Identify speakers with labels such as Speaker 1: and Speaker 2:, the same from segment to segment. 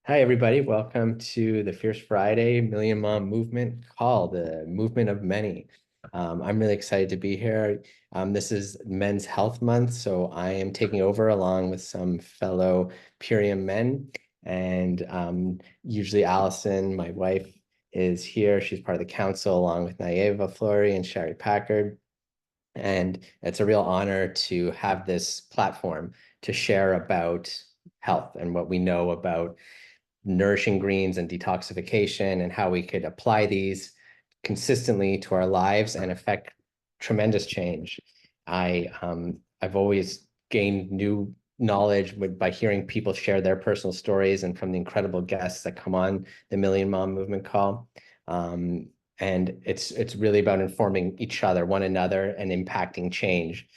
Speaker 1: Hi, everybody. Welcome to the Fierce Friday Million Mom Movement call, the movement of many. I'm really excited to be here. This is Men's Health Month, so I am taking over along with some fellow Purium men. And usually Allison, my wife, is here. She's part of the council along with Naeva Flory and Sherry Packard. And it's a real honor to have this platform to share about health and what we know about nourishing greens and detoxification and how we could apply these consistently to our lives and affect tremendous change. I've always gained new knowledge by hearing people share their personal stories and from the incredible guests that come on the Million Mom Movement call. Um, and it's really about informing each other, one another, and impacting change.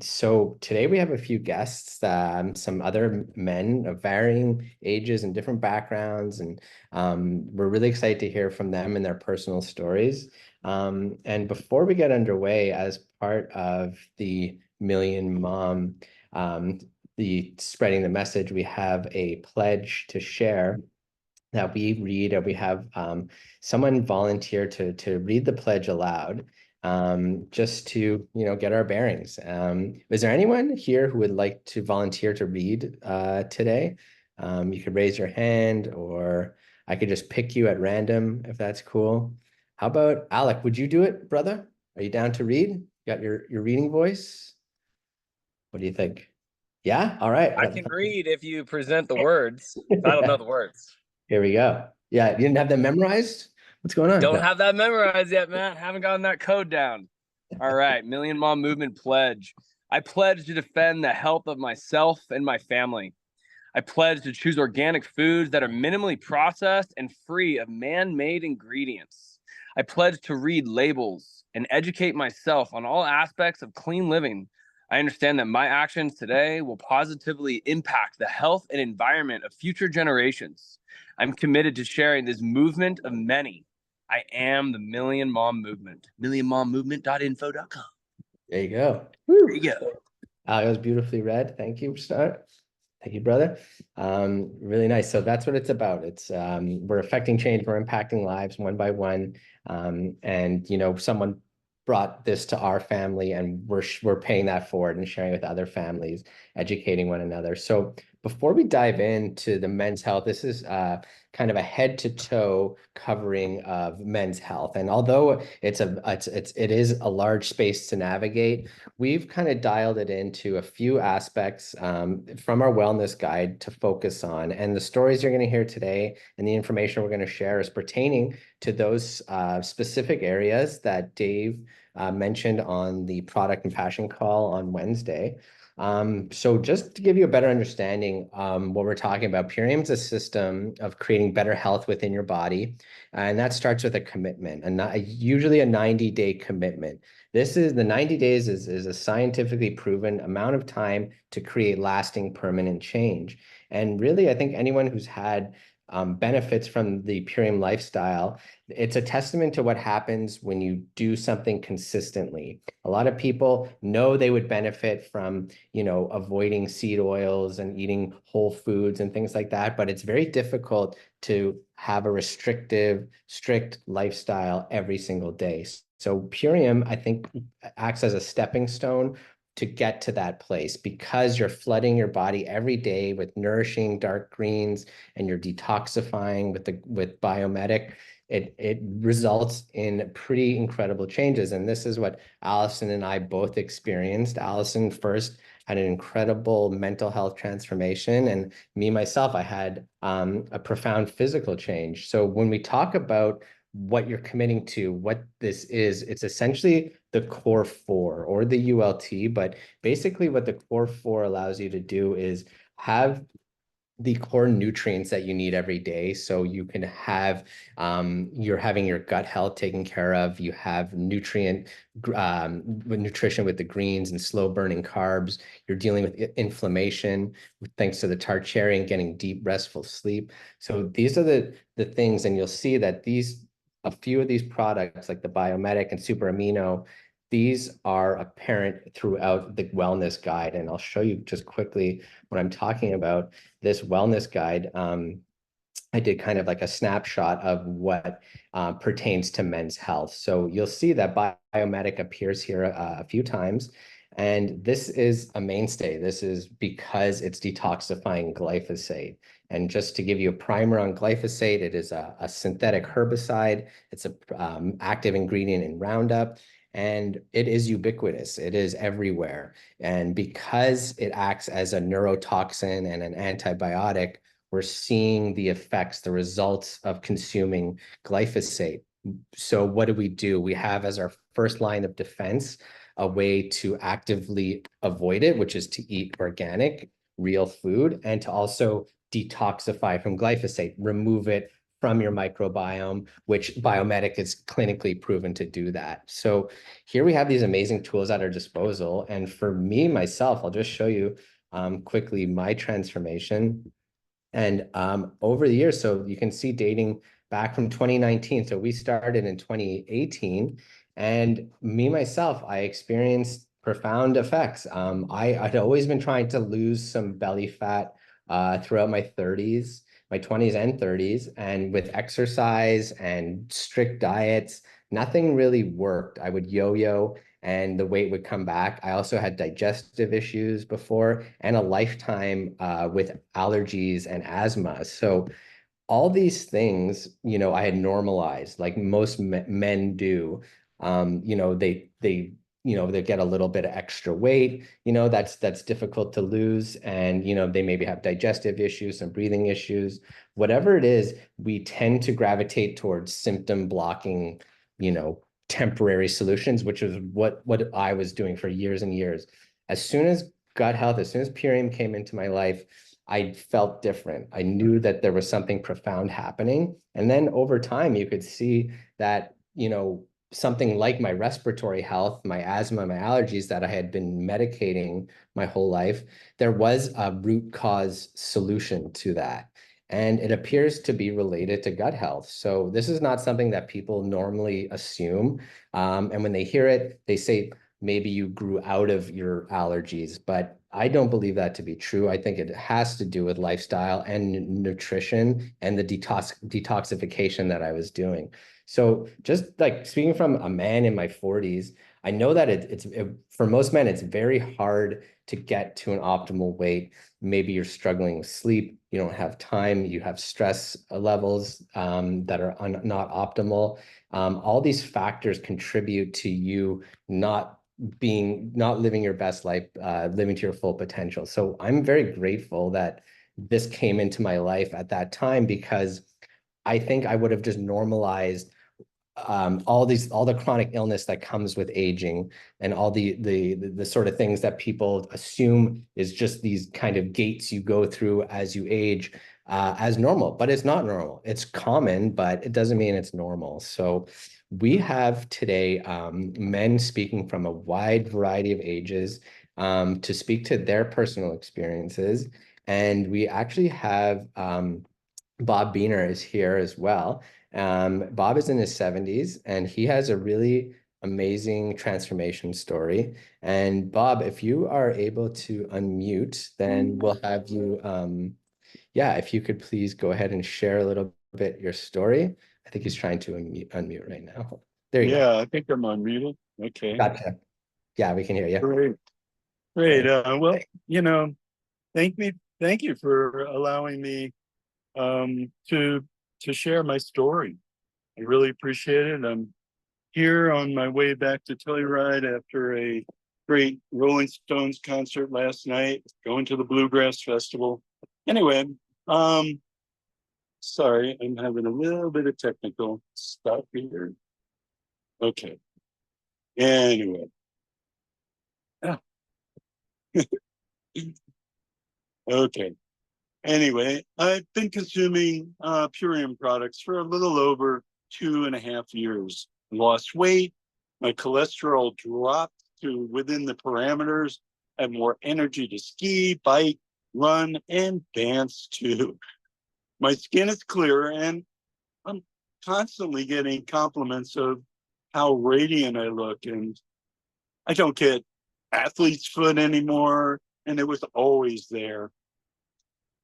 Speaker 1: So today we have a few guests, some other men of varying ages and different backgrounds, and we're really excited to hear from them and their personal stories. And before we get underway, as part of the Million Mom, um, the spreading the message, we have a pledge to share that we read, or we have someone volunteer to read the pledge aloud, just to get our bearings. Is there anyone here who would like to volunteer to read today? You could raise your hand, or I could just pick you at random if that's cool. How about Alec? Would you do it, brother? Are you down to read? Got your reading voice? What do you think? Yeah? All right.
Speaker 2: I can read if you present the words. If I don't know the words.
Speaker 1: Here we go. Yeah, you didn't have them memorized? What's going on?
Speaker 2: Don't
Speaker 1: No.
Speaker 2: have that memorized yet, man. Haven't gotten that code down. All right. Million Mom Movement pledge. I pledge to defend the health of myself and my family. I pledge to choose organic foods that are minimally processed and free of man made ingredients. I pledge to read labels and educate myself on all aspects of clean living. I understand that my actions today will positively impact the health and environment of future generations. I'm committed to sharing this movement of many. I am the Million Mom Movement. Millionmommovement.info.com.
Speaker 1: There you go.
Speaker 2: There
Speaker 1: Woo.
Speaker 2: you go.
Speaker 1: It was beautifully read. Thank you, Star. Thank you, brother. Really nice. So that's what it's about. It's we're affecting change, we're impacting lives one by one. And someone brought this to our family, and we're paying that forward and sharing with other families, educating one another. So before we dive into the men's health, this is kind of a head to toe covering of men's health. And although it is a large space to navigate, we've kind of dialed it into a few aspects from our wellness guide to focus on. And the stories you're going to hear today and the information we're going to share is pertaining to those specific areas that Dave mentioned on the product and passion call on Wednesday. So just to give you a better understanding, what we're talking about, Purium is a system of creating better health within your body. And that starts with a commitment, and usually a 90-day commitment. This is the 90 days is a scientifically proven amount of time to create lasting permanent change. And really, I think anyone who's had benefits from the Purium lifestyle, it's a testament to what happens when you do something consistently. A lot of people know they would benefit from, avoiding seed oils and eating whole foods and things like that, but it's very difficult to have a restrictive, strict lifestyle every single day. So Purium, I think, acts as a stepping stone to get to that place, because you're flooding your body every day with nourishing dark greens, and you're detoxifying with Biometic. It results in pretty incredible changes. And this is what Allison and I both experienced. Allison first had an incredible mental health transformation, and me myself, I had a profound physical change. So when we talk about what you're committing to, what this is, it's essentially the core four, or the ULT. But basically what the core four allows you to do is have the core nutrients that you need every day. So you can have, you're having your gut health taken care of. You have nutrition with the greens and slow burning carbs. You're dealing with inflammation thanks to the tart cherry and getting deep, restful sleep. So these are the things, and you'll see that a few of these products like the Biometic and Super Amino, these are apparent throughout the wellness guide. And I'll show you just quickly what I'm talking about. This wellness guide, I did kind of like a snapshot of what pertains to men's health. So you'll see that Biomedic appears here a few times. And this is a mainstay. This is because it's detoxifying glyphosate. And just to give you a primer on glyphosate, it is a synthetic herbicide. It's a active ingredient in Roundup, and it is ubiquitous. It is everywhere. And because it acts as a neurotoxin and an antibiotic, we're seeing the effects, the results of consuming glyphosate. So what do? We have as our first line of defense a way to actively avoid it, which is to eat organic, real food, and to also detoxify from glyphosate, remove it from your microbiome, which Biomedic is clinically proven to do that. So here we have these amazing tools at our disposal. And for me, myself, I'll just show you quickly my transformation. And over the years, so you can see dating back from 2019. So we started in 2018. And me, myself, I experienced profound effects. I'd always been trying to lose some belly fat throughout my 30s, my 20s and 30s. And with exercise and strict diets, nothing really worked. I would yo-yo and the weight would come back. I also had digestive issues before and a lifetime with allergies and asthma. So all these things, I had normalized like most men do. They get a little bit of extra weight, that's difficult to lose. And, they maybe have digestive issues, some breathing issues, whatever it is, we tend to gravitate towards symptom blocking, you know, temporary solutions, which is what I was doing for years and years. As soon as gut health, as soon as Purium came into my life, I felt different. I knew that there was something profound happening. And then over time, you could see that, something like my respiratory health, my asthma, my allergies that I had been medicating my whole life, there was a root cause solution to that. And it appears to be related to gut health. So this is not something that people normally assume. And when they hear it, they say, maybe you grew out of your allergies, but I don't believe that to be true. I think it has to do with lifestyle and nutrition and the detoxification that I was doing. So just like speaking from a man in my 40s, I know that for most men, it's very hard to get to an optimal weight. Maybe you're struggling with sleep, you don't have time, you have stress levels that are not optimal. All these factors contribute to you not living your best life, living to your full potential. So I'm very grateful that this came into my life at that time, because I think I would have just normalized all the chronic illness that comes with aging, and all the sort of things that people assume is just these kind of gates you go through as you age, as normal. But it's not normal. It's common, but it doesn't mean it's normal. So we have today men speaking from a wide variety of ages to speak to their personal experiences. And we actually have Bob Beener is here as well. Bob is in his 70s, and he has a really amazing transformation story. And Bob, if you are able to unmute, then we'll have you, yeah, if you could please go ahead and share a little bit your story. I think he's trying to unmute right now. There you go.
Speaker 3: Yeah, I think I'm unmuted. Okay,
Speaker 1: Gotcha. Yeah, we can hear you.
Speaker 3: great, great.
Speaker 1: Thank
Speaker 3: Well, thank me, thank you for allowing me to share my story. I really appreciate it. I'm here on my way back to Telluride after a great Rolling Stones concert last night, going to the Bluegrass Festival. Anyway, sorry, I'm having a little bit of technical stuff here. Okay. Anyway. Ah. Okay. Anyway, I've been consuming Purium products for a little over 2.5 years. Lost weight, my cholesterol dropped to within the parameters, I have more energy to ski, bike, run, and dance too. My skin is clearer, and I'm constantly getting compliments of how radiant I look, and I don't get athlete's foot anymore, and it was always there.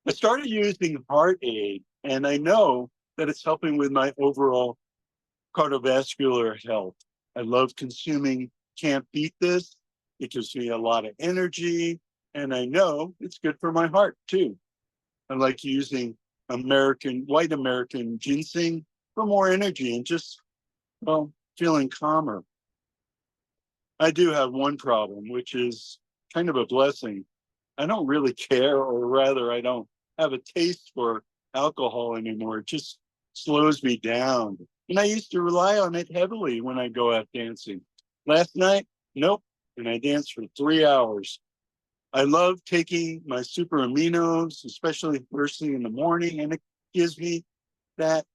Speaker 3: I started using Heart Aid And I know that it's helping with my overall cardiovascular health. I love consuming Can't Beat This. It gives me a lot of energy. And I know it's good for my heart too. I like using white American ginseng for more energy and just, well, feeling calmer. I do have one problem, which is kind of a blessing. I don't really care, or rather, I don't have a taste for alcohol anymore. It just slows me down. And I used to rely on it heavily when I go out dancing. Last night, nope. And I danced for 3 hours. I love taking my super aminos, especially first thing in the morning, and it gives me that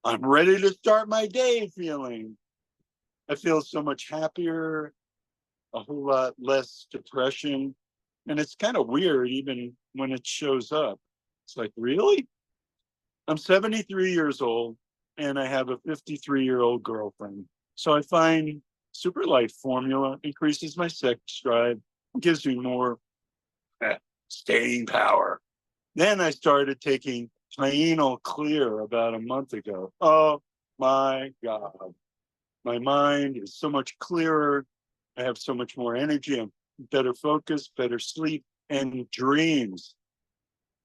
Speaker 3: I'm ready to start my day feeling. I feel so much happier, a whole lot less depression. And it's kind of weird even when it shows up. It's like, really? I'm 73 years old and I have a 53-year-old girlfriend. So I find Superlight formula increases my sex drive, gives me more staying power. Then I started taking Pineal Clear about a month ago. Oh my God. My mind is so much clearer. I have so much more energy. I'm better focus, better sleep, and dreams.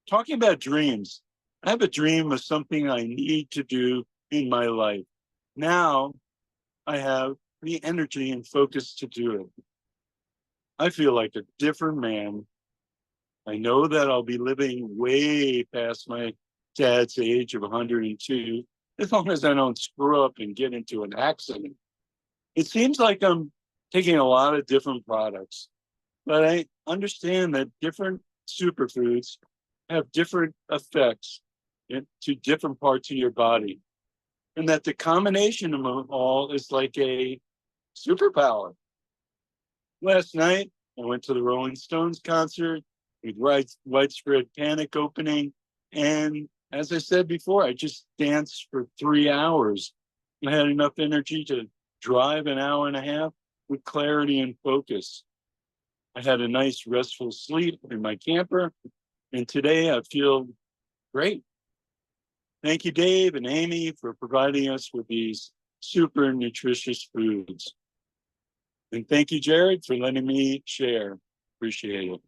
Speaker 3: Talking about dreams, I have a dream of something I need to do in my life. Now I have the energy and focus to do it. I feel like a different man. I know that I'll be living way past my dad's age of 102, as long as I don't screw up and get into an accident. It seems like I'm taking a lot of different products, but I understand that different superfoods have different effects to different parts of your body, and that the combination of them all is like a superpower. Last night, I went to the Rolling Stones concert with Widespread Panic opening, and as I said before, I just danced for 3 hours. I had enough energy to drive an hour and a half with clarity and focus. I had a nice restful sleep in my camper, and today I feel great. Thank you, Dave and Amy, for providing us with these super nutritious foods. And thank you, Jared, for letting me share. Appreciate it.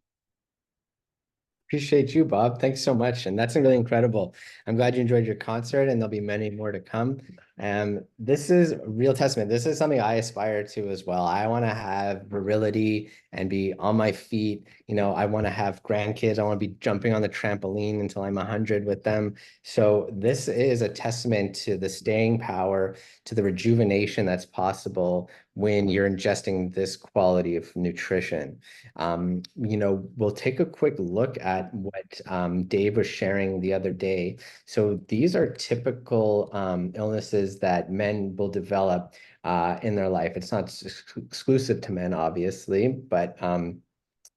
Speaker 1: Appreciate you, Bob. Thanks so much. And that's really incredible. I'm glad you enjoyed your concert, and there'll be many more to come. This is a real testament. This is something I aspire to as well. I want to have virility and be on my feet. You know, I want to have grandkids. I want to be jumping on the trampoline until I'm 100 with them. So this is a testament to the staying power, to the rejuvenation that's possible when you're ingesting this quality of nutrition. You know, we'll take a quick look at what Dave was sharing the other day. So these are typical illnesses that men will develop in their life. It's not exclusive to men, obviously, but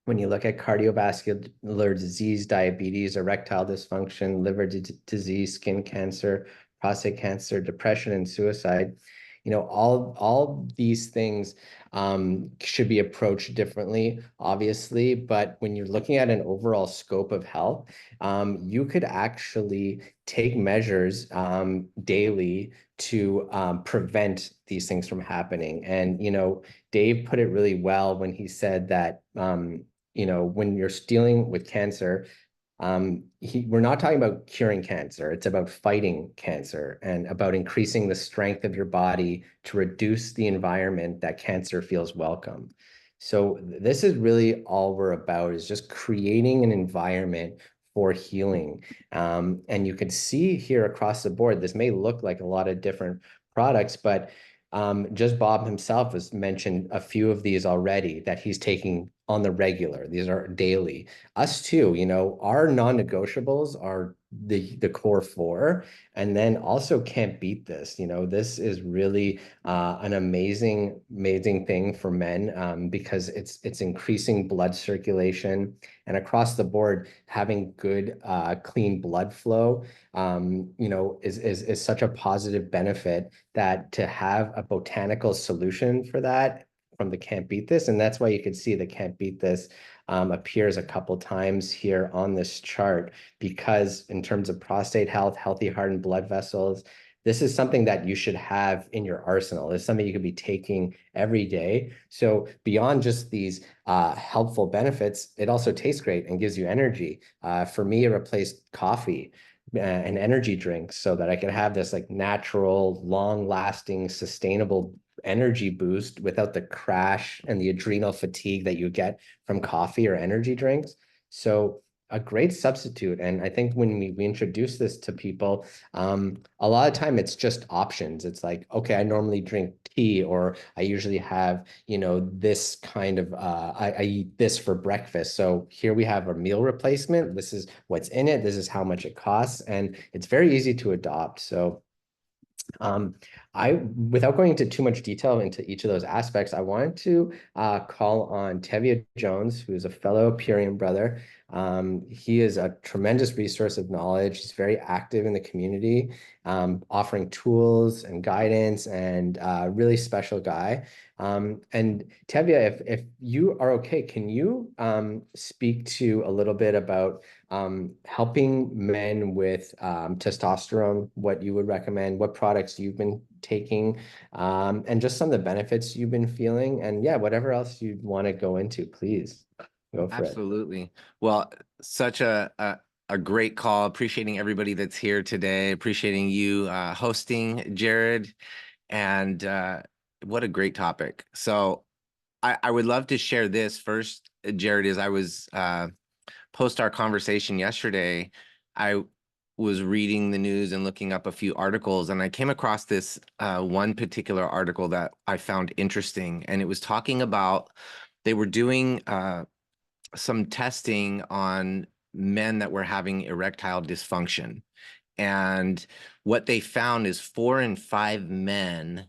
Speaker 1: when you look at cardiovascular disease, diabetes, erectile dysfunction, liver disease, skin cancer, prostate cancer, depression, and suicide, you know, all these things should be approached differently, obviously. But when you're looking at an overall scope of health, you could actually take measures daily to prevent these things from happening. And, you know, Dave put it really well when he said that, you know, when you're dealing with cancer, we're not talking about curing cancer. It's about fighting cancer and about increasing the strength of your body to reduce the environment that cancer feels welcome. So this is really all we're about, is just creating an environment for healing. And you can see here across the board, this may look like a lot of different products, but just Bob himself has mentioned a few of these already that he's taking on the regular. These are daily. Us too, you know, our non-negotiables are the core four, and then also Can't Beat This. You know, this is really an amazing thing for men because it's increasing blood circulation, and across the board, having good clean blood flow, you know, is such a positive benefit, that to have a botanical solution for that from the Can't Beat This. And that's why you could see the Can't Beat This appears a couple times here on this chart, because in terms of prostate health, healthy heart and blood vessels, this is something that you should have in your arsenal. It's something you could be taking every day. So beyond just these helpful benefits, it also tastes great and gives you energy. For me, it replaced coffee and energy drinks so that I could have this like natural, long-lasting, sustainable energy boost without the crash and the adrenal fatigue that you get from coffee or energy drinks. So a great substitute. And I think when we introduce this to people, a lot of time it's just options. It's like, okay, I normally drink tea, or I usually have, this kind of, I eat this for breakfast. So here we have a meal replacement. This is what's in it. This is how much it costs. And it's very easy to adopt. So without going into too much detail into each of those aspects, I wanted to call on Tevye Jones, who is a fellow Purium brother. He is a tremendous resource of knowledge. He's very active in the community, offering tools and guidance, and really special guy. And Tevye, if you are okay, can you speak to a little bit about helping men with testosterone, what you would recommend, what products you've been taking, and just some of the benefits you've been feeling, and yeah, whatever else you'd want to go into, please go for it.
Speaker 4: Absolutely. Well, such a great call. Appreciating everybody that's here today. Appreciating you hosting, Jared, and what a great topic. So I would love to share this first, Jared. As I was post our conversation yesterday, I was reading the news and looking up a few articles, and I came across this one particular article that I found interesting, and it was talking about, they were doing some testing on men that were having erectile dysfunction. And what they found is 4 in 5 men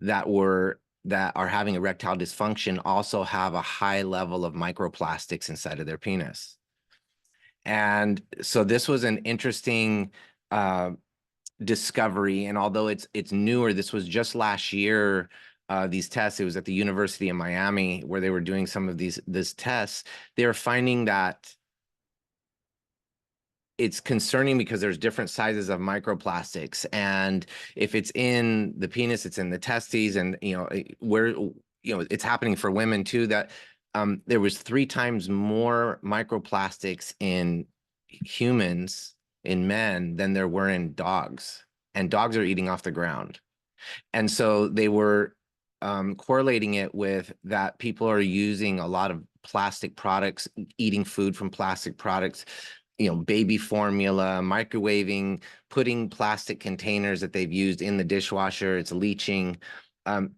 Speaker 4: that are having erectile dysfunction also have a high level of microplastics inside of their penis. And so this was an interesting discovery. And although it's newer, this was just last year, these tests, it was at the University of Miami where they were doing some of these tests. They were finding that it's concerning because there's different sizes of microplastics, and if it's in the penis, it's in the testes, and it's happening for women too, that there was 3 times more microplastics in humans, in men, than there were in dogs, and dogs are eating off the ground. And so they were correlating it with that people are using a lot of plastic products, eating food from plastic products, baby formula, microwaving, putting plastic containers that they've used in the dishwasher, it's leaching.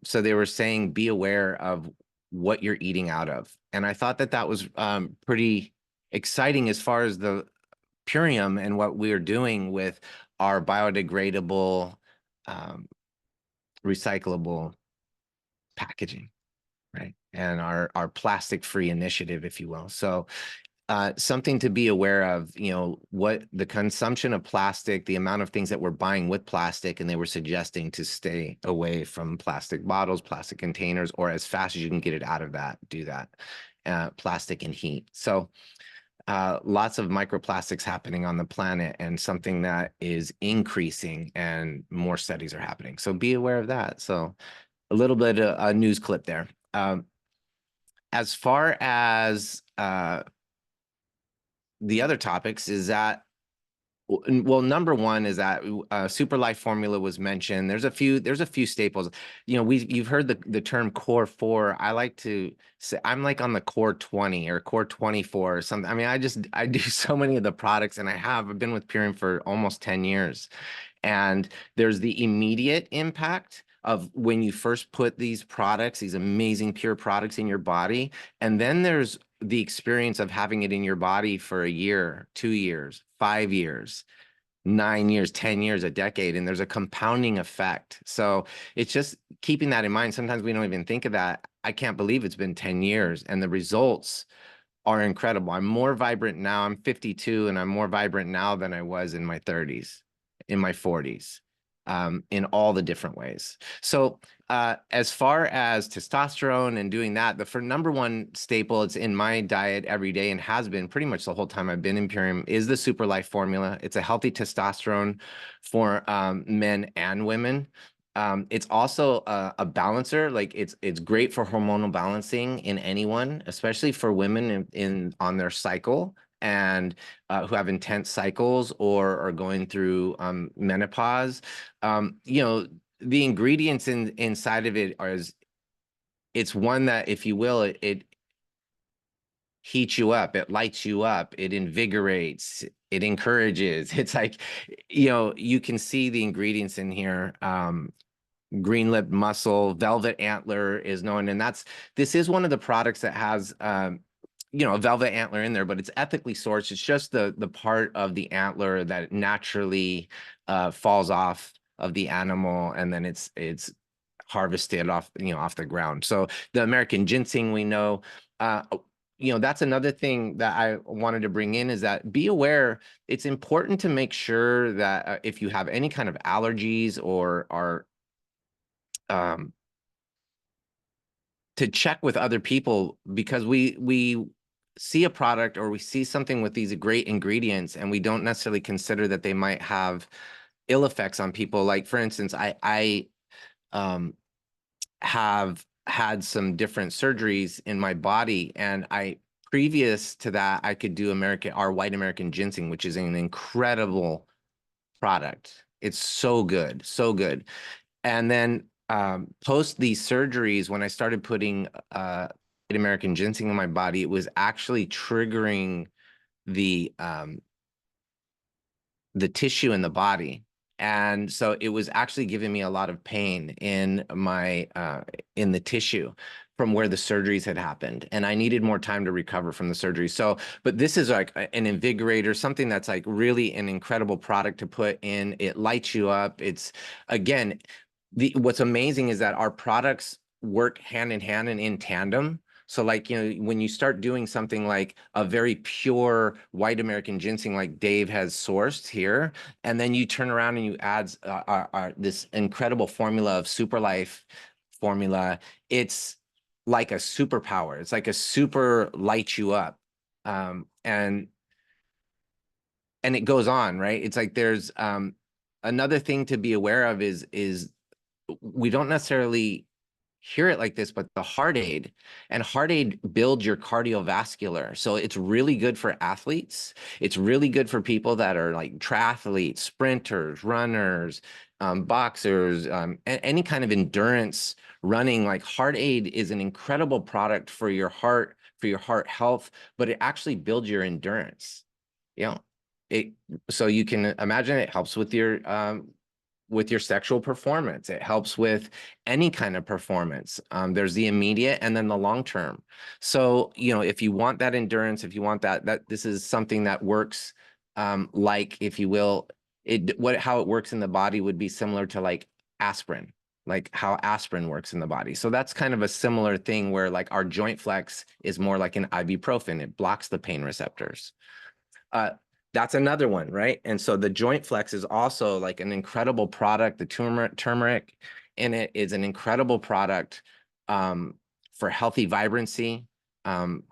Speaker 4: So they were saying, be aware of what you're eating out of. And I thought that was pretty exciting as far as the Purium and what we are doing with our biodegradable, recyclable packaging, right? And our plastic-free initiative, if you will. So something to be aware of, what the consumption of plastic, the amount of things that we're buying with plastic, and they were suggesting to stay away from plastic bottles, plastic containers, or as fast as you can get it out of that, do that. Plastic and heat. So lots of microplastics happening on the planet, and something that is increasing, and more studies are happening. So be aware of that. So a little bit of a news clip there. As far as the other topics is that, well, number one is that Super Life formula was mentioned. There's a few staples. You've heard the term core 4. I like to say I'm like on the core 20 or core 24 or something. I mean, I do so many of the products, and I've been with Purium for almost 10 years. And there's the immediate impact of when you first put these products, these amazing pure products, in your body. And then there's the experience of having it in your body for a year, 2 years, 5 years, 9 years, 10 years, a decade, and there's a compounding effect. So it's just keeping that in mind. Sometimes we don't even think of that. I can't believe it's been 10 years and the results are incredible. I'm more vibrant now. I'm 52 and I'm more vibrant now than I was in my 30s, in my 40s. in all the different ways. So as far as testosterone and doing that, the number one staple, it's in my diet every day and has been pretty much the whole time I've been Imperium, is the Super Life formula. It's a healthy testosterone for men and women. It's also a balancer. Like it's great for hormonal balancing in anyone, especially for women on their cycle and who have intense cycles or are going through menopause. You know, the ingredients inside of it it's one that, if you will, it heats you up, it lights you up, it invigorates, it encourages. It's like, you know, you can see the ingredients in here. Green lip mussel, velvet antler is known, and this is one of the products that has you know, a velvet antler in there, but it's ethically sourced. It's just the part of the antler that naturally falls off of the animal, and then it's harvested off, you know, off the ground. So the American ginseng, we know, you know, that's another thing that I wanted to bring in, is that be aware. It's important to make sure that if you have any kind of allergies or are to check with other people, because we see a product or we see something with these great ingredients and we don't necessarily consider that they might have ill effects on people. Like, for instance, I have had some different surgeries in my body, and previous to that, I could do our white American ginseng, which is an incredible product. It's so good, so good. And then post these surgeries, when I started putting American ginseng in my body, it was actually triggering the tissue in the body. And so it was actually giving me a lot of pain in my in the tissue from where the surgeries had happened. And I needed more time to recover from the surgery. So, but this is like an invigorator, something that's like really an incredible product to put in. It lights you up. It's, again, what's amazing is that our products work hand in hand and in tandem. So like, you know, when you start doing something like a very pure white American ginseng, like Dave has sourced here, and then you turn around and you add this incredible formula of Super Life formula, it's like a superpower. It's like a super light you up. And it goes on, right? It's like there's another thing to be aware of is we don't necessarily hear it like this, but the Heart Aid builds your cardiovascular. So it's really good for athletes. It's really good for people that are like triathletes, sprinters, runners, boxers, any kind of endurance running. Like, Heart Aid is an incredible product for your heart health, but it actually builds your endurance. You know, so you can imagine it helps with your sexual performance. It helps with any kind of performance. There's the immediate and then the long term. So, you know, if you want that endurance, if you want that this is something that works, like, if you will, how it works in the body would be similar to like aspirin, like how aspirin works in the body. So that's kind of a similar thing, where like our Joint Flex is more like an ibuprofen. It blocks the pain receptors. That's another one, right? And so the Joint Flex is also like an incredible product. The turmeric in it is an incredible product for healthy vibrancy. And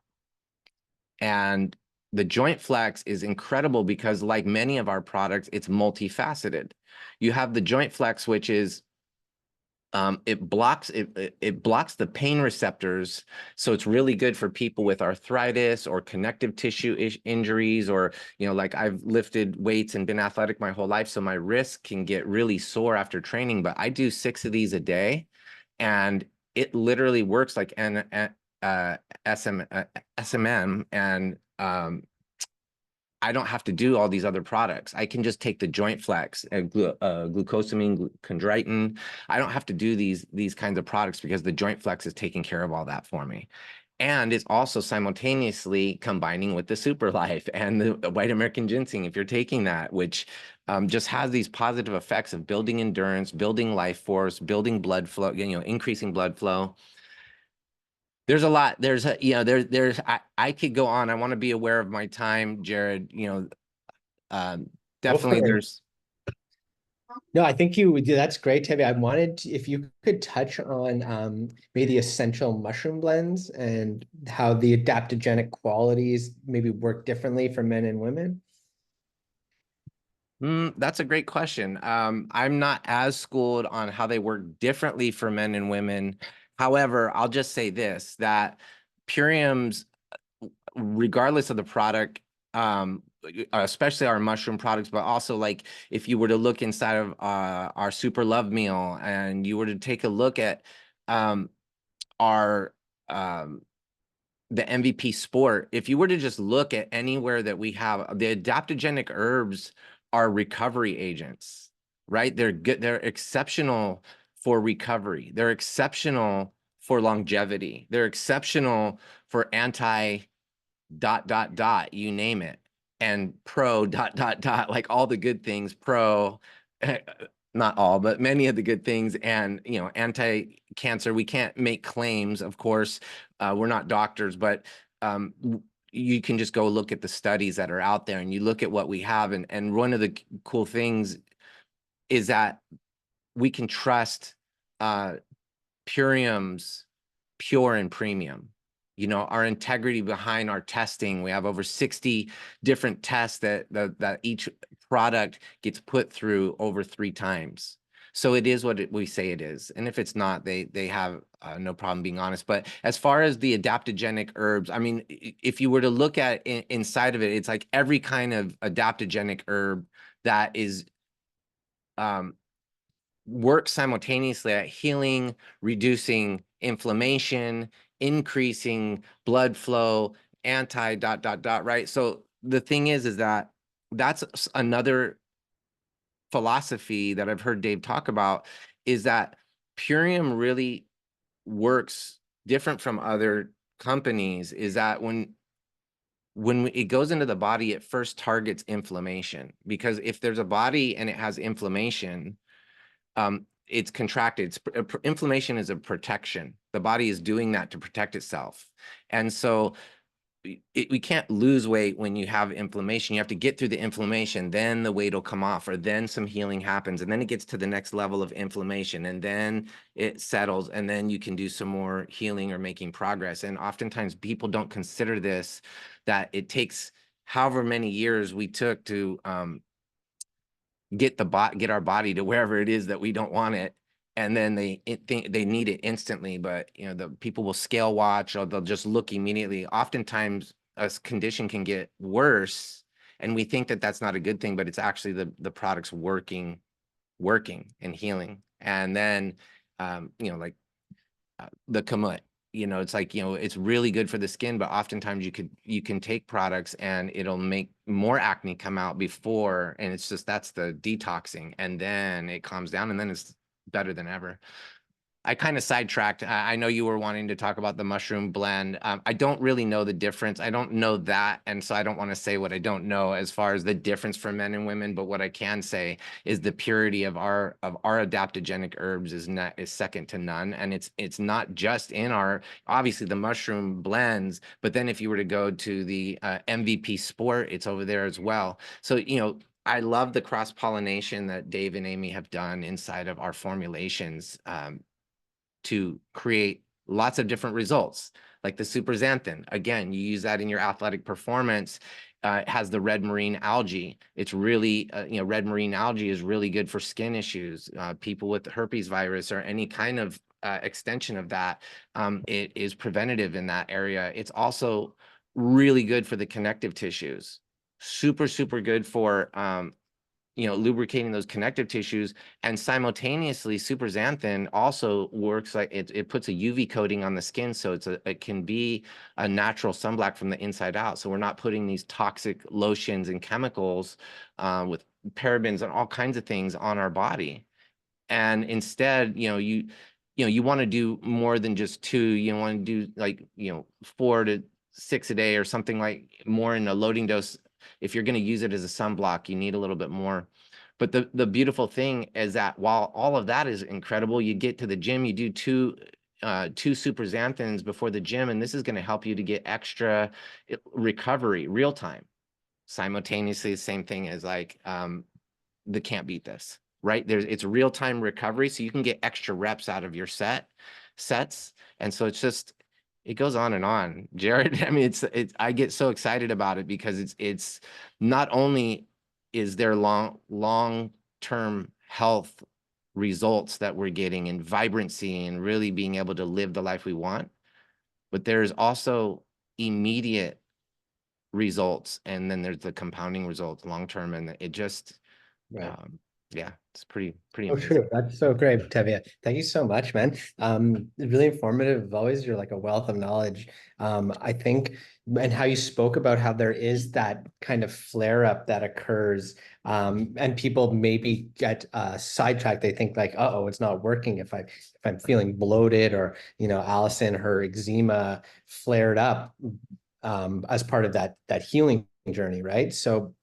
Speaker 4: the Joint Flex is incredible because, like many of our products, it's multifaceted. You have the Joint Flex, which is it blocks the pain receptors. So it's really good for people with arthritis or connective tissue injuries, or, you know, like I've lifted weights and been athletic my whole life, so my wrists can get really sore after training, but I do 6 of these a day, and it literally works like an SMM, and I don't have to do all these other products. I can just take the Joint Flex, glucosamine, chondroitin. I don't have to do these kinds of products because the Joint Flex is taking care of all that for me. And it's also simultaneously combining with the Super Life and the white American ginseng, if you're taking that, which just has these positive effects of building endurance, building life force, building blood flow, you know, increasing blood flow. There's a lot. There's I could go on. I want to be aware of my time, Jared. You know, definitely
Speaker 1: No, I think that's great, Tevi. I wanted if you could touch on maybe the essential mushroom blends and how the adaptogenic qualities maybe work differently for men and women.
Speaker 4: That's a great question. I'm not as schooled on how they work differently for men and women. However, I'll just say this, that Purium's, regardless of the product, especially our mushroom products, but also like if you were to look inside of our Super Love Meal and you were to take a look at our the MVP Sport, if you were to just look at anywhere that we have, the adaptogenic herbs are recovery agents, right? They're good, they're exceptional for recovery. They're exceptional for longevity. They're exceptional for anti you name it, and pro like all the good things, pro not all, but many of the good things, and anti-cancer. We can't make claims, of course. We're not doctors, but you can just go look at the studies that are out there and you look at what we have, and one of the cool things is that we can trust Purium's pure and premium. Our integrity behind our testing. We have over 60 different tests that each product gets put through over 3 times. So it is what we say it is. And if it's not, they have no problem being honest. But as far as the adaptogenic herbs, I mean, if you were to look at inside of it, it's like every kind of adaptogenic herb that is works simultaneously at healing, reducing inflammation, increasing blood flow, anti ... right? So the thing is that that's another philosophy that I've heard Dave talk about, is that Purium really works different from other companies, is that when it goes into the body, it first targets inflammation. Because if there's a body and it has inflammation, it's contracted. Inflammation is a protection. The body is doing that to protect itself. And so we can't lose weight when you have inflammation. You have to get through the inflammation, then the weight will come off, or then some healing happens, and then it gets to the next level of inflammation, and then it settles, and then you can do some more healing or making progress. And oftentimes people don't consider this, that it takes however many years we took to get our body to wherever it is that we don't want it, and then they think they need it instantly. But the people will scale watch, or they'll just look immediately. Oftentimes a condition can get worse and we think that that's not a good thing, but it's actually the product's working and healing. And then like the kamut, it's like, it's really good for the skin, but oftentimes you can take products and it'll make more acne come out before, and it's just, that's the detoxing, and then it calms down, and then it's better than ever. I kind of sidetracked. I know you were wanting to talk about the mushroom blend. I don't really know the difference. I don't know that. And so I don't want to say what I don't know as far as the difference for men and women. But what I can say is the purity of our adaptogenic herbs is second to none. And it's not just in our, obviously the mushroom blends, but then if you were to go to the MVP Sport, it's over there as well. So, I love the cross-pollination that Dave and Amy have done inside of our formulations to create lots of different results, like the super xanthan. Again, you use that in your athletic performance. It has the red marine algae. It's really, red marine algae is really good for skin issues. People with herpes virus or any kind of extension of that, it is preventative in that area. It's also really good for the connective tissues. Super, super good for lubricating those connective tissues. And simultaneously, super xanthan also works like it puts a UV coating on the skin, so it can be a natural sunblock from the inside out. So we're not putting these toxic lotions and chemicals with parabens and all kinds of things on our body. And instead, you want to do more than just 2. You want to do like 4 to 6 a day, or something, like more in a loading dose. If you're going to use it as a sunblock, you need a little bit more. But the beautiful thing is that while all of that is incredible, you get to the gym, you do 2 super xanthans before the gym, and this is going to help you to get extra recovery real time. Simultaneously, the same thing as like the can't beat this. right? It's real-time recovery, so you can get extra reps out of your sets. And so it goes on and on. Jared, I mean, I get so excited about it because it's not only is there long-term health results that we're getting and vibrancy and really being able to live the life we want, but there's also immediate results, and then there's the compounding results long term, and it just
Speaker 1: Right.
Speaker 4: yeah, it's pretty
Speaker 1: Oh,
Speaker 4: amazing.
Speaker 1: true. That's so great, Tevye. Thank you so much, man. Really informative. Always, you're like a wealth of knowledge. I think, and how you spoke about how there is that kind of flare up that occurs, and people maybe get sidetracked. They think like, uh-oh, it's not working. If I'm feeling bloated, or Allison, her eczema flared up, as part of that healing journey, right? So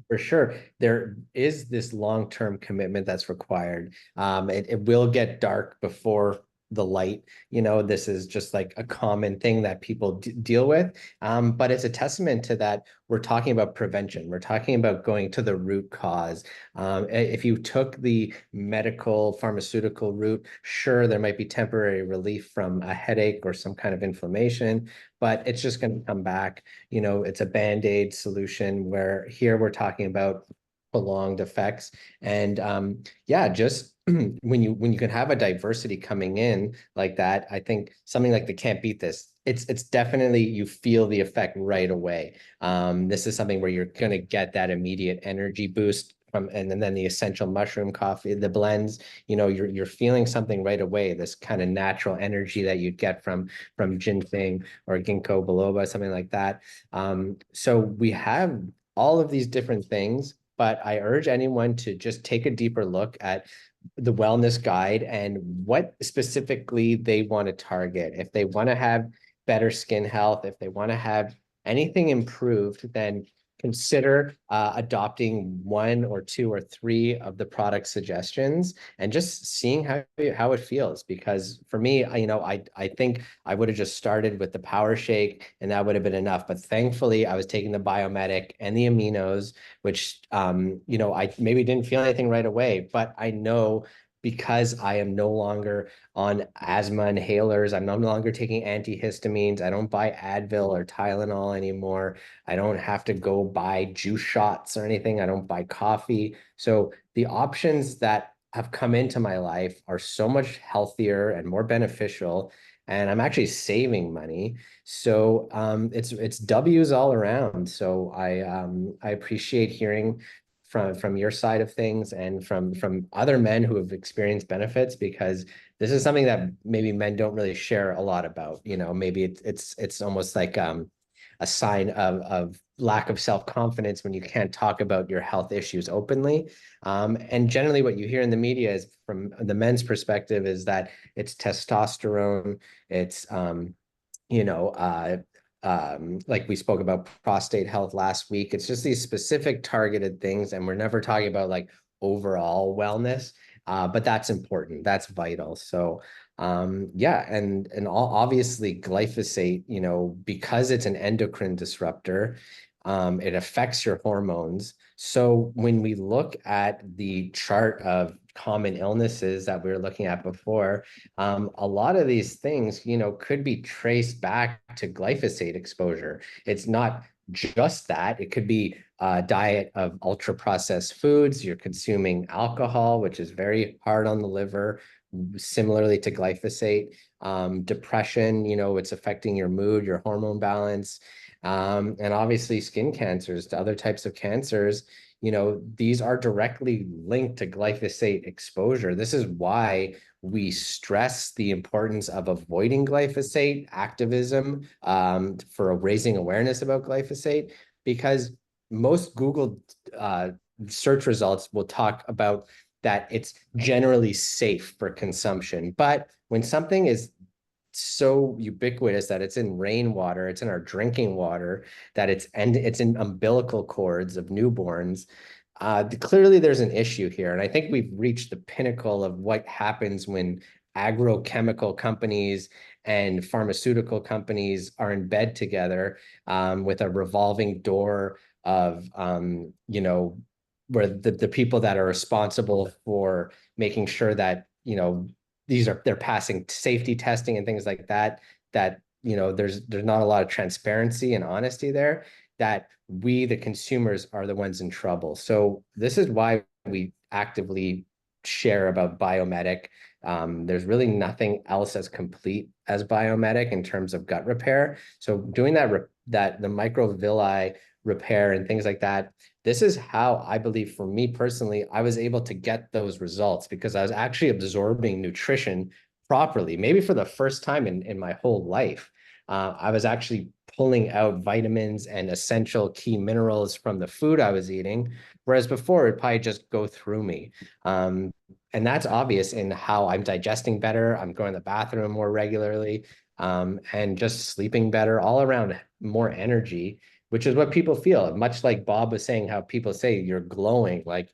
Speaker 1: for sure, there is this long-term commitment that's required. It will get dark before the light. This is just like a common thing that people deal with. But it's a testament to that. We're talking about prevention. We're talking about going to the root cause. If you took the medical pharmaceutical route, sure, there might be temporary relief from a headache or some kind of inflammation, but it's just going to come back. It's a Band-Aid solution, where here we're talking about prolonged effects. And yeah, just when you can have a diversity coming in like that, I think something like the Can't Beat This, it's definitely, you feel the effect right away. This is something where you're going to get that immediate energy boost from, and then the essential mushroom coffee, the blends, you're feeling something right away, this kind of natural energy that you'd get from ginseng or ginkgo biloba, something like that. So we have all of these different things, but I urge anyone to just take a deeper look at the wellness guide and what specifically they want to target. If they want to have better skin health, if they want to have anything improved, then consider adopting one or two or three of the product suggestions and just seeing how it feels. Because for me, I think I would have just started with the power shake and that would have been enough. But thankfully, I was taking the biomedic and the aminos, which I maybe didn't feel anything right away, but I know, because I am no longer on asthma inhalers, I'm no longer taking antihistamines, I don't buy Advil or Tylenol anymore, I don't have to go buy juice shots or anything, I don't buy coffee. So the options that have come into my life are so much healthier and more beneficial, and I'm actually saving money. So it's W's all around. So I appreciate hearing from your side of things and from other men who have experienced benefits, because this is something that maybe men don't really share a lot about. Maybe it's almost like a sign of lack of self-confidence when you can't talk about your health issues openly. And generally what you hear in the media is, from the men's perspective, is that it's testosterone, it's you know, like we spoke about prostate health last week. It's just these specific targeted things, and we're never talking about like overall wellness. But that's important. That's vital. So yeah, and obviously glyphosate, because it's an endocrine disruptor, it affects your hormones. So when we look at the chart of common illnesses that we were looking at before, a lot of these things, could be traced back to glyphosate exposure. It's not just that. It could be a diet of ultra processed foods. You're consuming alcohol, which is very hard on the liver, similarly to glyphosate. Depression, it's affecting your mood, your hormone balance. And obviously skin cancers, to other types of cancers, these are directly linked to glyphosate exposure. This is why we stress the importance of avoiding glyphosate activism, for raising awareness about glyphosate, because most Google search results will talk about that it's generally safe for consumption. But when something is so ubiquitous that it's in rainwater, it's in our drinking water, that it's in umbilical cords of newborns, clearly there's an issue here. And I think we've reached the pinnacle of what happens when agrochemical companies and pharmaceutical companies are in bed together, with a revolving door of where the people that are responsible for making sure that, they're passing safety testing and things like that, there's not a lot of transparency and honesty there, that we, the consumers, are the ones in trouble. So this is why we actively share about Biomedic. There's really nothing else as complete as Biomedic in terms of gut repair. So doing that the microvilli repair and things like that, this is how I believe, for me personally, I was able to get those results, because I was actually absorbing nutrition properly, maybe for the first time in my whole life. I was actually pulling out vitamins and essential key minerals from the food I was eating, whereas before it'd probably just go through me. And that's obvious in how I'm digesting better, I'm going to the bathroom more regularly, and just sleeping better, all around more energy, which is what people feel. Much like Bob was saying, how people say you're glowing. Like,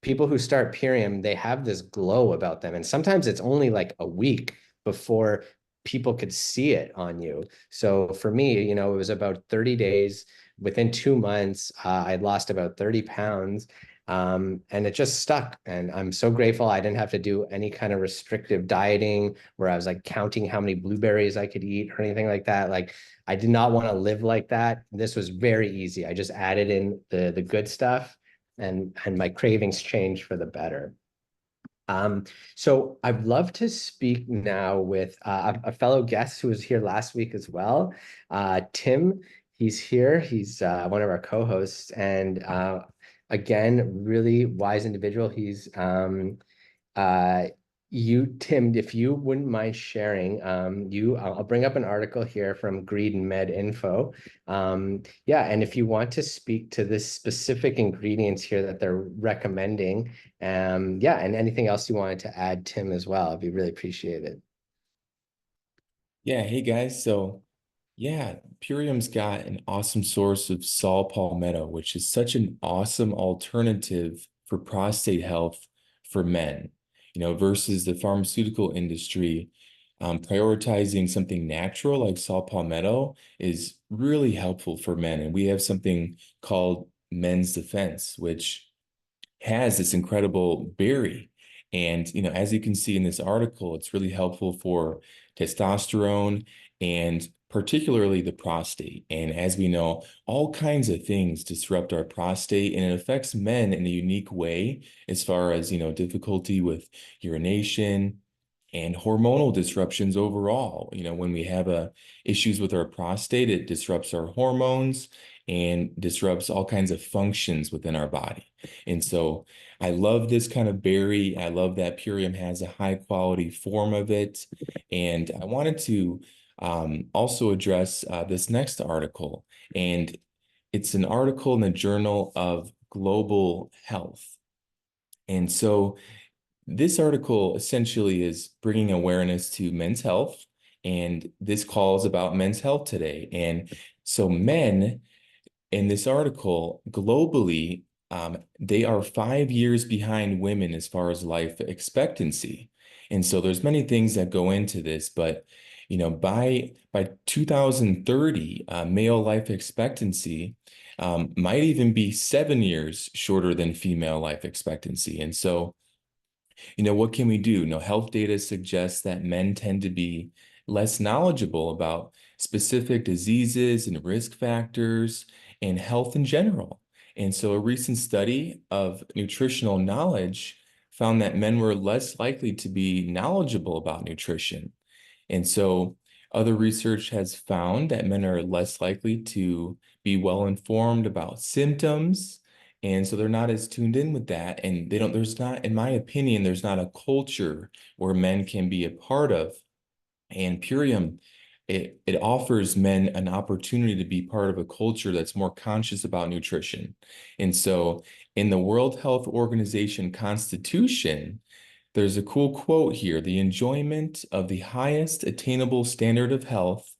Speaker 1: people who start Purium, they have this glow about them. And sometimes it's only like a week before people could see it on you. So for me, it was about 30 days. Within 2 months, I'd lost about 30 pounds. And it just stuck. And I'm so grateful I didn't have to do any kind of restrictive dieting where I was like counting how many blueberries I could eat or anything like that. Like, I did not want to live like that. This was very easy. I just added in the good stuff, and my cravings changed for the better. So I'd love to speak now with a fellow guest who was here last week as well. Tim, he's here. He's one of our co-hosts, and again, really wise individual. He's Tim, if you wouldn't mind sharing, I'll bring up an article here from Greed and Med Info. Yeah, and if you want to speak to this specific ingredients here that they're recommending, yeah, and anything else you wanted to add, Tim, as well, I'd be really appreciated.
Speaker 5: Yeah, hey guys. So yeah, Purium's got an awesome source of saw palmetto, which is such an awesome alternative for prostate health for men, versus the pharmaceutical industry. Prioritizing something natural like saw palmetto is really helpful for men. And we have something called Men's Defense, which has this incredible berry. And, as you can see in this article, it's really helpful for testosterone and particularly the prostate. And as we know, all kinds of things disrupt our prostate, and it affects men in a unique way as far as, difficulty with urination and hormonal disruptions overall. When we have issues with our prostate, it disrupts our hormones and disrupts all kinds of functions within our body. And so I love this kind of berry. I love that Purium has a high quality form of it. And I wanted to also address this next article. And it's an article in the Journal of Global Health. And so this article essentially is bringing awareness to men's health. And this call is about men's health today. And so men in this article globally, they are 5 years behind women as far as life expectancy. And so there's many things that go into this, but by 2030, male life expectancy might even be 7 years shorter than female life expectancy. And so, what can we do? Health data suggests that men tend to be less knowledgeable about specific diseases and risk factors and health in general. And so a recent study of nutritional knowledge found that men were less likely to be knowledgeable about nutrition. And so other research has found that men are less likely to be well informed about symptoms. And so they're not as tuned in with that. And there's not, in my opinion, there's not a culture where men can be a part of. And Purium, it offers men an opportunity to be part of a culture that's more conscious about nutrition. And so in the World Health Organization Constitution, there's a cool quote here: the enjoyment of the highest attainable standard of health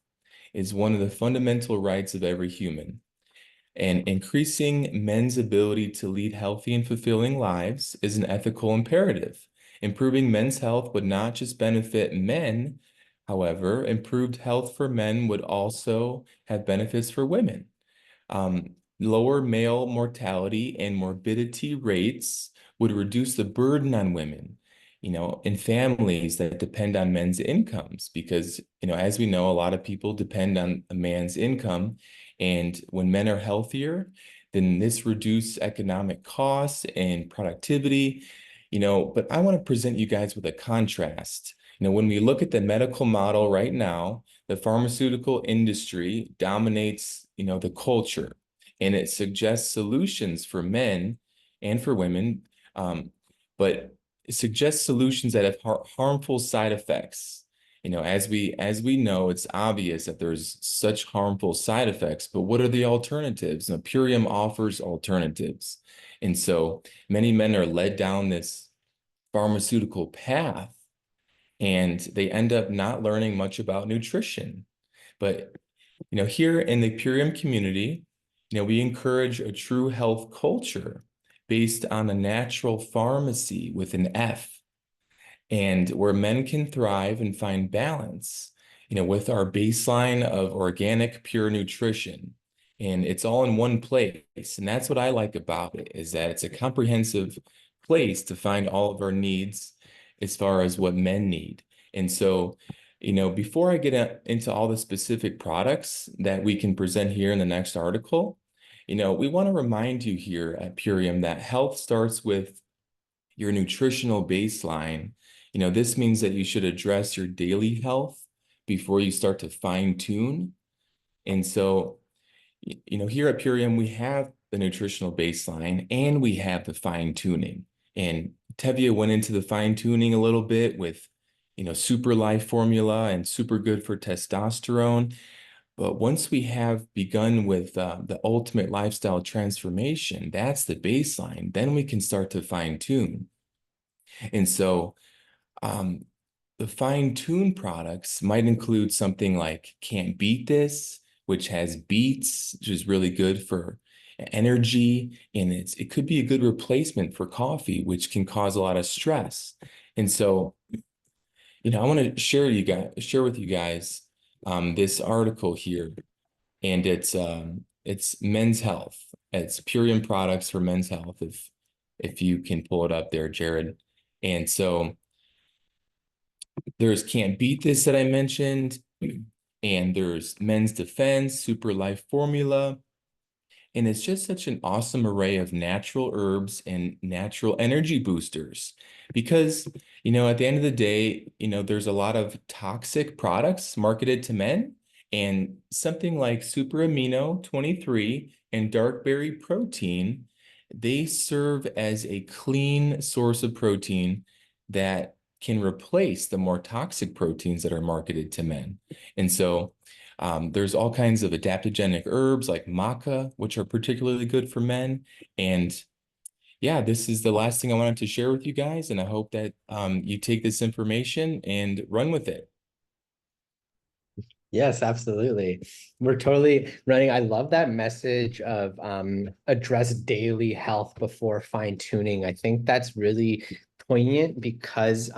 Speaker 5: is one of the fundamental rights of every human. And increasing men's ability to lead healthy and fulfilling lives is an ethical imperative. Improving men's health would not just benefit men. However, improved health for men would also have benefits for women. lower male mortality and morbidity rates, would reduce the burden on women, in families that depend on men's incomes, because, as we know, a lot of people depend on a man's income. And when men are healthier, then this reduces economic costs and productivity, but I want to present you guys with a contrast. When we look at the medical model right now, the pharmaceutical industry dominates, the culture, and it suggests solutions for men and for women, but it suggests solutions that have harmful side effects. As we know, it's obvious that there's such harmful side effects, but what are the alternatives? Purium offers alternatives. And so many men are led down this pharmaceutical path, and they end up not learning much about nutrition. But here in the Purium community, we encourage a true health culture based on a natural pharmacy with an F, and where men can thrive and find balance, with our baseline of organic, pure nutrition. And it's all in one place. And that's what I like about it, is that it's a comprehensive place to find all of our needs as far as what men need. And so, before I get into all the specific products that we can present here in the next article, we want to remind you here at Purium that health starts with your nutritional baseline. This means that you should address your daily health before you start to fine tune. And so, here at Purium, we have the nutritional baseline and we have the fine tuning. And Tevye went into the fine tuning a little bit with, Super Life formula and super good for testosterone. But once we have begun with the ultimate lifestyle transformation, that's the baseline, then we can start to fine tune. And so, the fine-tuned products might include something like Can't Beat This, which has beets, which is really good for energy, and it could be a good replacement for coffee, which can cause a lot of stress. And so, I want to share with you guys this article here, and it's Men's Health. It's Purium products for men's health, if you can pull it up there, Jared. And so there's Can't Beat This that I mentioned, and there's Men's Defense, Super Life Formula. And it's just such an awesome array of natural herbs and natural energy boosters. Because, at the end of the day, there's a lot of toxic products marketed to men, and something like Super Amino 23 and Dark Berry Protein, they serve as a clean source of protein that can replace the more toxic proteins that are marketed to men. And so there's all kinds of adaptogenic herbs like maca, which are particularly good for men. And yeah, this is the last thing I wanted to share with you guys. And I hope that you take this information and run with it.
Speaker 1: Yes, absolutely. We're totally running. I love that message of address daily health before fine tuning. I think that's really poignant because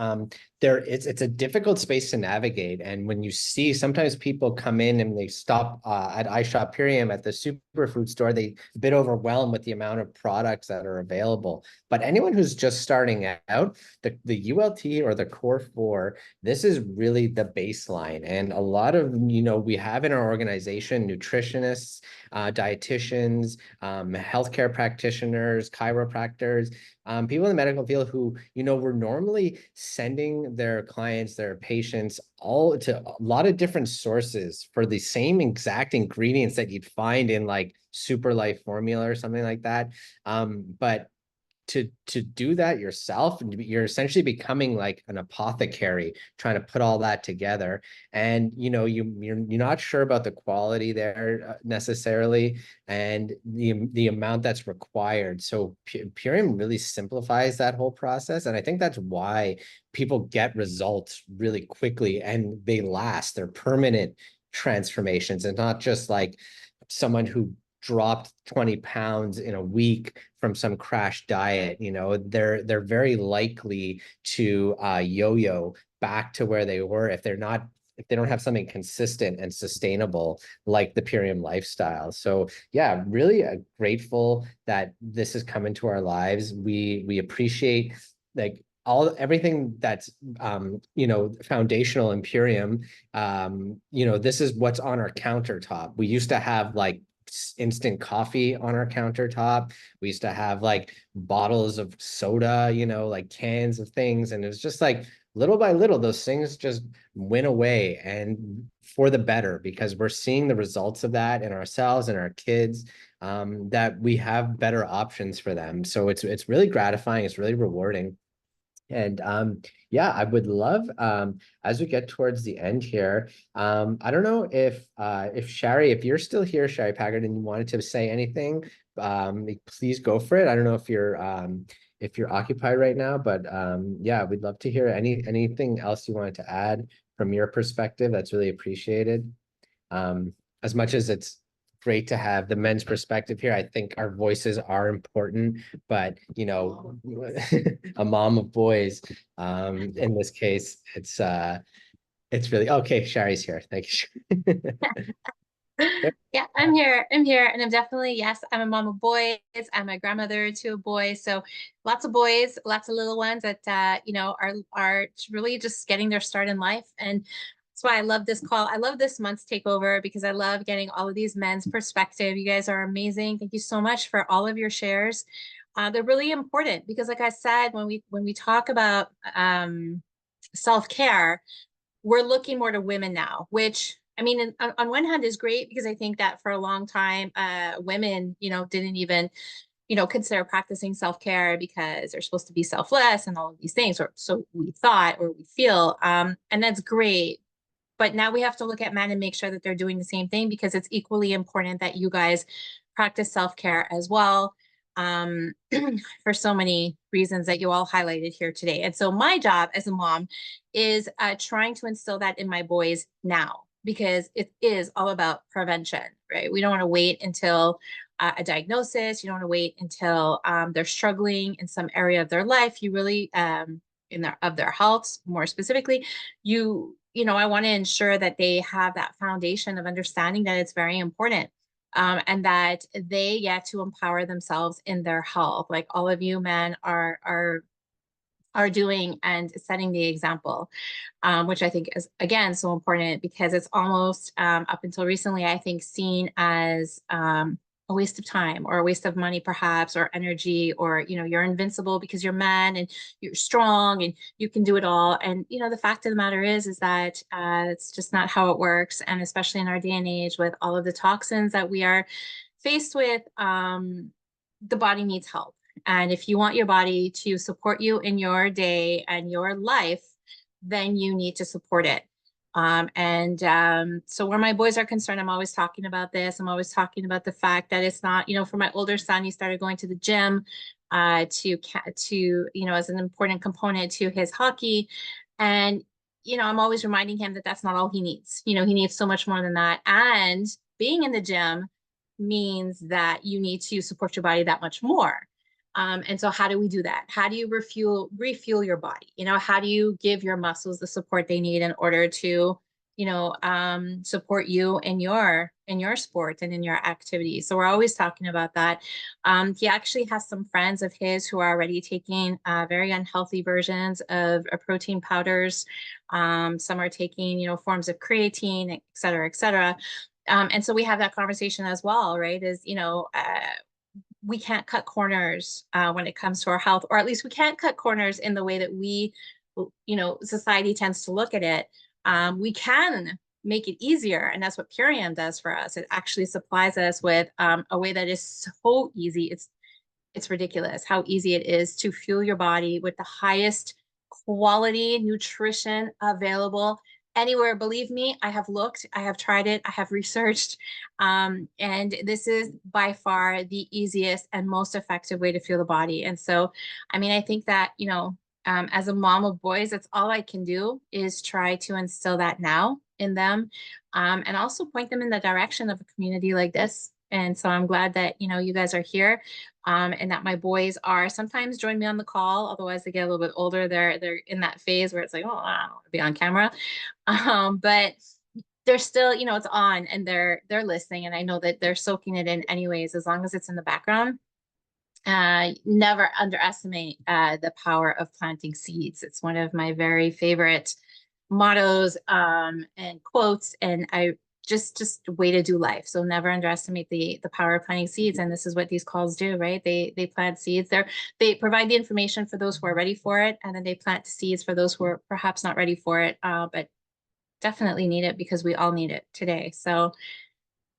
Speaker 1: it's a difficult space to navigate. And when you see sometimes people come in and they stop at iShop Purium at the superfood store, they a bit overwhelmed with the amount of products that are available. But anyone who's just starting out, the ULT or the Core 4, this is really the baseline. And a lot of, we have in our organization nutritionists, dietitians, healthcare practitioners, chiropractors, people in the medical field who, were normally sending their clients, their patients, all to a lot of different sources for the same exact ingredients that you'd find in like Super Life formula or something like that. But to do that yourself, you're essentially becoming like an apothecary trying to put all that together, and you're not sure about the quality there necessarily, and the amount that's required. So Purium really simplifies that whole process, and I think that's why people get results really quickly and they last. They're permanent transformations, and not just like someone who dropped 20 pounds in a week from some crash diet. They're very likely to yo-yo back to where they were if they're not if they don't have something consistent and sustainable like the Purium lifestyle. So yeah, really grateful that this has come into our lives. We appreciate like everything that's you know, foundational in Purium. You know, this is what's on our countertop. We used to have like instant coffee on our countertop. We used to have like bottles of soda, you know, like cans of things. And it was just like little by little, those things just went away, and for the better, because we're seeing the results of that in ourselves and our kids, that we have better options for them. So it's really gratifying. It's really rewarding. And yeah, I would love, as we get towards the end here, I don't know if Shari, if you're still here, Shari Packard, and you wanted to say anything, please go for it. I don't know if you're occupied right now, but yeah, we'd love to hear anything else you wanted to add from your perspective. That's really appreciated. As much as it's great to have the men's perspective here, I think our voices are important, but you know, a mom of boys, in this case, it's really okay. Shari's here. Thank you.
Speaker 6: Yeah, I'm here. I'm here. And I'm definitely, yes, I'm a mom of boys. I'm a grandmother to a boy. So lots of boys, lots of little ones that, you know, are really just getting their start in life. And that's why I love this call. I love this month's takeover because I love getting all of these men's perspective. You guys are amazing. Thank you so much for all of your shares. They're really important because, like I said, when we talk about self-care, we're looking more to women now, which I mean, on one hand is great because I think that for a long time, women, you know, didn't even, you know, consider practicing self-care because they're supposed to be selfless and all of these things, or so we thought or we feel. And that's great. But now we have to look at men and make sure that they're doing the same thing, because it's equally important that you guys practice self-care as well, for so many reasons that you all highlighted here today. And so my job as a mom is trying to instill that in my boys now, because it is all about prevention, right? We don't want to wait until a diagnosis. You don't want to wait until they're struggling in some area of their life. You really, of their health more specifically, you know, I want to ensure that they have that foundation of understanding that it's very important. And that they get to empower themselves in their health, like all of you men are doing and setting the example, which I think is, again, so important, because it's almost up until recently, I think, seen as a waste of time or a waste of money, perhaps, or energy, or, you know, you're invincible because you're men and you're strong and you can do it all. And, you know, the fact of the matter is that it's just not how it works. And especially in our day and age with all of the toxins that we are faced with, the body needs help. And if you want your body to support you in your day and your life, then you need to support it. So where my boys are concerned, I'm always talking about this. I'm always talking about the fact that it's not, you know, for my older son, he started going to the gym to, you know, as an important component to his hockey. And, you know, I'm always reminding him that that's not all he needs. You know, he needs so much more than that. And being in the gym means that you need to support your body that much more. And so how do we do that? How do you refuel your body? You know, how do you give your muscles the support they need in order to, you know, support you in your sport and in your activity? So we're always talking about that. He actually has some friends of his who are already taking very unhealthy versions of protein powders. Some are taking, you know, forms of creatine, et cetera, et cetera. And so we have that conversation as well, right? Is, you know, we can't cut corners when it comes to our health, or at least we can't cut corners in the way that we, you know, society tends to look at it. We can make it easier, and that's what Purium does for us. It actually supplies us with a way that is so easy. It's ridiculous how easy it is to fuel your body with the highest quality nutrition available anywhere. Believe me, I have looked, I have tried it, I have researched, and this is by far the easiest and most effective way to fuel the body. And so, I mean, I think that, you know, as a mom of boys, that's all I can do is try to instill that now in them, and also point them in the direction of a community like this. And so I'm glad that, you guys are here, and that my boys are sometimes join me on the call. Otherwise, they get a little bit older. They're in that phase where it's like, oh, I don't want to be on camera. But they're still, it's on, and they're listening, and I know that they're soaking it in anyways, as long as it's in the background. Never underestimate the power of planting seeds. It's one of my very favorite mottos and quotes, and I just way to do life. So never underestimate the power of planting seeds. And this is what these calls do, right? They plant seeds. They provide the information for those who are ready for it, and then they plant seeds for those who are perhaps not ready for it, but definitely need it, because we all need it today. So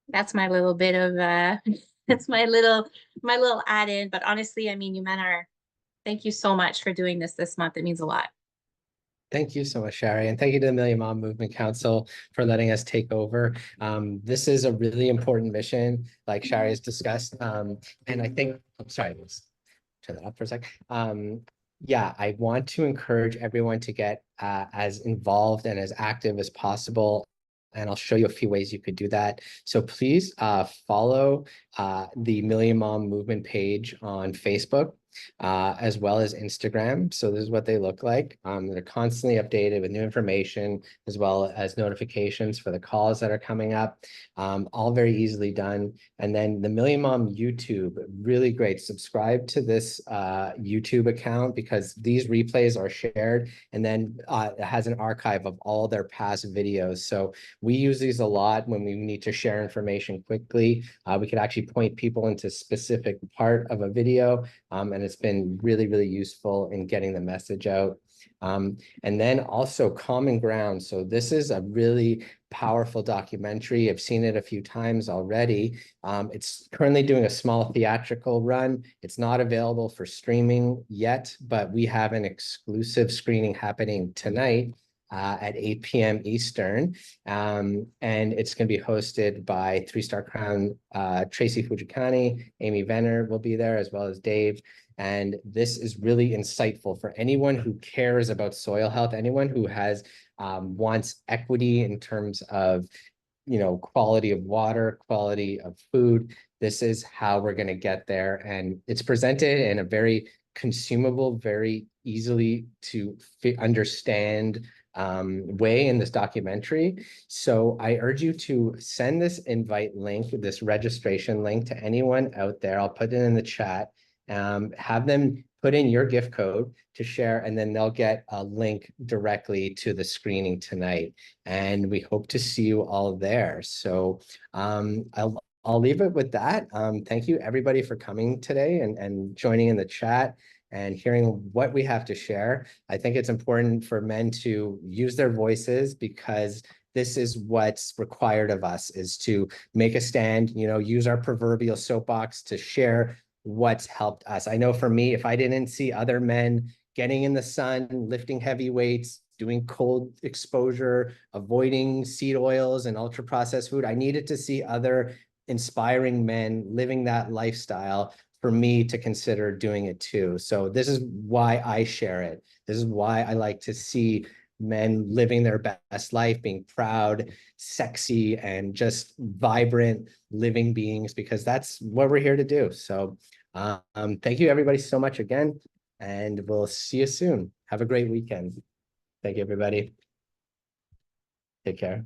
Speaker 6: that's my little bit of that's my little add-in. But honestly, I mean, you men are, thank you so much for doing this month. It means a lot.
Speaker 1: Thank you so much, Shari, and thank you to the Million Mom Movement Council for letting us take over. This is a really important mission, like Shari has discussed. And I think, I'm sorry, let's turn that up for a sec. Yeah, I want to encourage everyone to get as involved and as active as possible. And I'll show you a few ways you could do that. So please follow the Million Mom Movement page on Facebook, as well as Instagram. So this is what they look like. They're constantly updated with new information, as well as notifications for the calls that are coming up, all very easily done. And then the Million Mom YouTube, really great. Subscribe to this YouTube account, because these replays are shared, and then it has an archive of all their past videos. So we use these a lot when we need to share information quickly. We could actually point people into a specific part of a video, and it's been really, really useful in getting the message out. And then also Common Ground. So this is a really powerful documentary. I've seen it a few times already. It's currently doing a small theatrical run. It's not available for streaming yet, but we have an exclusive screening happening tonight at 8 p.m. Eastern. And it's going to be hosted by 3-Star Crown Tracy Fujikani. Amy Venner will be there, as well as Dave. And this is really insightful for anyone who cares about soil health, anyone who has wants equity in terms of, quality of water, quality of food. This is how we're going to get there. And it's presented in a very consumable, very easily to understand way in this documentary. So I urge you to send this invite link, this registration link, to anyone out there. I'll put it in the chat. Have them put in your gift code to share, and then they'll get a link directly to the screening tonight. And we hope to see you all there. So I'll leave it with that. Thank you everybody for coming today and joining in the chat and hearing what we have to share. I think it's important for men to use their voices, because this is what's required of us, is to make a stand, use our proverbial soapbox to share what's helped us. I know for me, if I didn't see other men getting in the sun, lifting heavy weights, doing cold exposure, avoiding seed oils and ultra processed food, I needed to see other inspiring men living that lifestyle for me to consider doing it too. So this is why I share it. This is why I like to see men living their best life, being proud, sexy, and just vibrant living beings, because that's what we're here to do. So thank you everybody so much again, and we'll see you soon. Have a great weekend. Thank you, everybody. Take care.